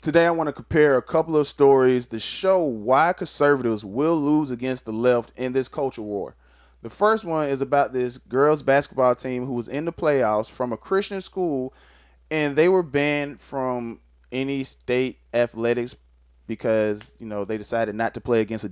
Today I want to compare a couple of stories to show why conservatives will lose against the left in this culture war. The first one is about this girls basketball team who was in the playoffs from a Christian school, and they were banned from any state athletics because, they decided not to play against a.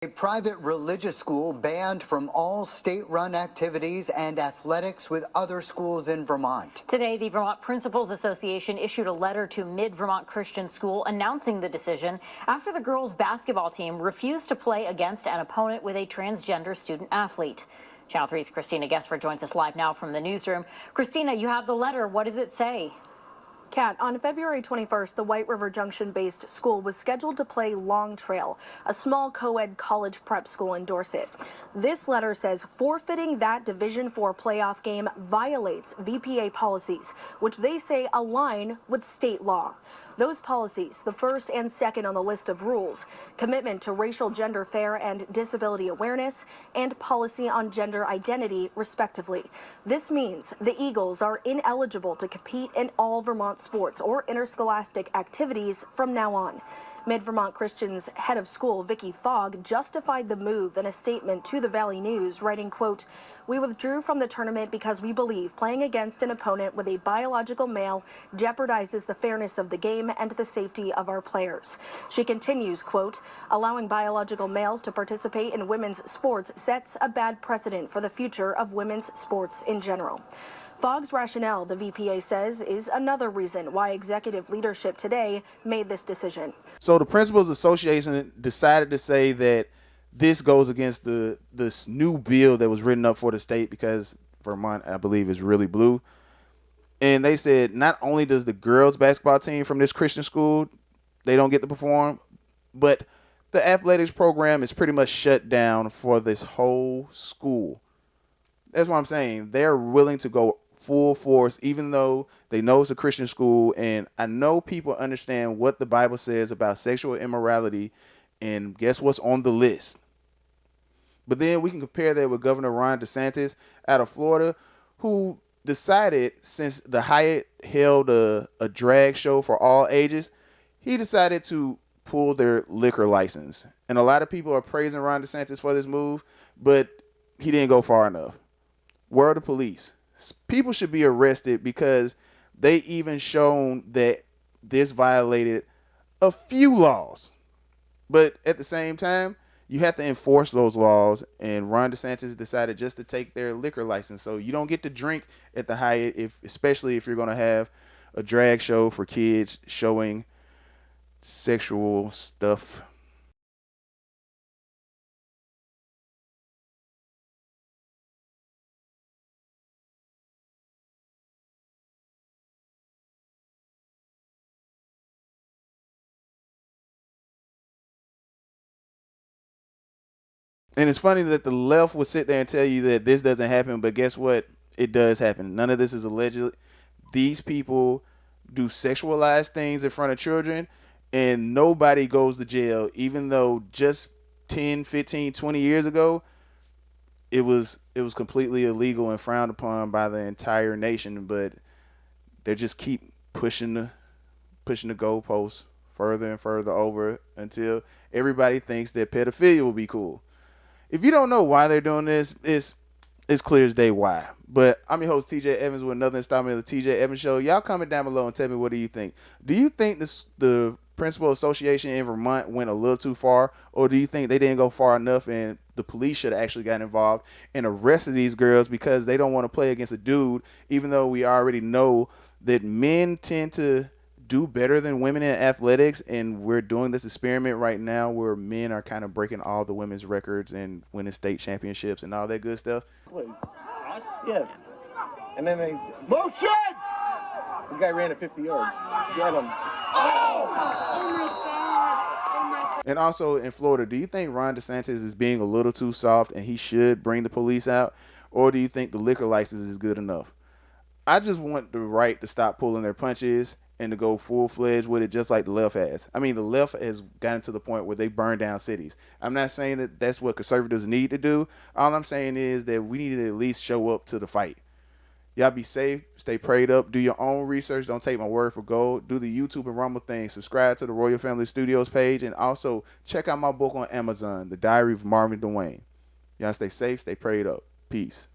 A private religious school banned from all state-run activities and athletics with other schools in Vermont. Today, the Vermont Principals Association issued a letter to Mid-Vermont Christian School announcing the decision after the girls' basketball team refused to play against an opponent with a transgender student athlete. Channel 3's Christina Guessford joins us live now from the newsroom. Christina, you have the letter. What does it say? Kat, on February 21st, the White River Junction-based school was scheduled to play Long Trail, a small co-ed college prep school in Dorset. This letter says forfeiting that Division IV playoff game violates VPA policies, which they say align with state law. Those policies, the first and second on the list of rules, commitment to racial gender fair and disability awareness, and policy on gender identity, respectively. This means the Eagles are ineligible to compete in all Vermont sports or interscholastic activities from now on. Mid-Vermont Christian's head of school, Vicki Fogg, justified the move in a statement to the Valley News, writing, quote, "We withdrew from the tournament because we believe playing against an opponent with a biological male jeopardizes the fairness of the game and the safety of our players." She continues, quote, "Allowing biological males to participate in women's sports sets a bad precedent for the future of women's sports in general." Fogg's rationale, the VPA says, is another reason why executive leadership today made this decision. So the Principals Association decided to say that this goes against this new bill that was written up for the state because Vermont, I believe, is really blue. And they said not only does the girls basketball team from this Christian school, they don't get to perform, but the athletics program is pretty much shut down for this whole school. That's what I'm saying. They're willing to go full force, even though they know it's a Christian school. And I know people understand what the Bible says about sexual immorality. And guess what's on the list? But then we can compare that with Governor Ron DeSantis out of Florida, who decided, since the Hyatt held a drag show for all ages, he decided to pull their liquor license. And a lot of people are praising Ron DeSantis for this move, but he didn't go far enough. Where are the police? People should be arrested because they even shown that this violated a few laws. But at the same time, you have to enforce those laws, and Ron DeSantis decided just to take their liquor license. So you don't get to drink at the Hyatt, especially if you're going to have a drag show for kids showing sexual stuff. And it's funny that the left would sit there and tell you that this doesn't happen, but guess what? It does happen. None of this is alleged. These people do sexualized things in front of children, and nobody goes to jail, even though just 10, 15, 20 years ago, it was completely illegal and frowned upon by the entire nation. But they just keep pushing the goalposts further and further over until everybody thinks that pedophilia will be cool. If you don't know why they're doing this, it's clear as day why. But I'm your host, TJ Evans, with another installment of the TJ Evans Show. Y'all comment down below and tell me, what do you think? Do you think the Principal Association in Vermont went a little too far, or do you think they didn't go far enough and the police should have actually gotten involved and arrested these girls because they don't want to play against a dude, even though we already know that men tend to do better than women in athletics, and we're doing this experiment right now where men are kind of breaking all the women's records and winning state championships and all that good stuff. Wait, yeah. And then they motion. The guy ran at 50 yards. Get him. Oh my God. And also in Florida, do you think Ron DeSantis is being a little too soft and he should bring the police out, or do you think the liquor license is good enough? I just want the right to stop pulling their punches and to go full-fledged with it, just like the left has. I mean, the left has gotten to the point where they burn down cities. I'm not saying that that's what conservatives need to do. All I'm saying is that we need to at least show up to the fight. Y'all be safe. Stay prayed up. Do your own research. Don't take my word for gold. Do the YouTube and Rumble thing. Subscribe to the Royal Family Studios page. And also check out my book on Amazon, The Diary of Marvin DeWayne. Y'all stay safe. Stay prayed up. Peace.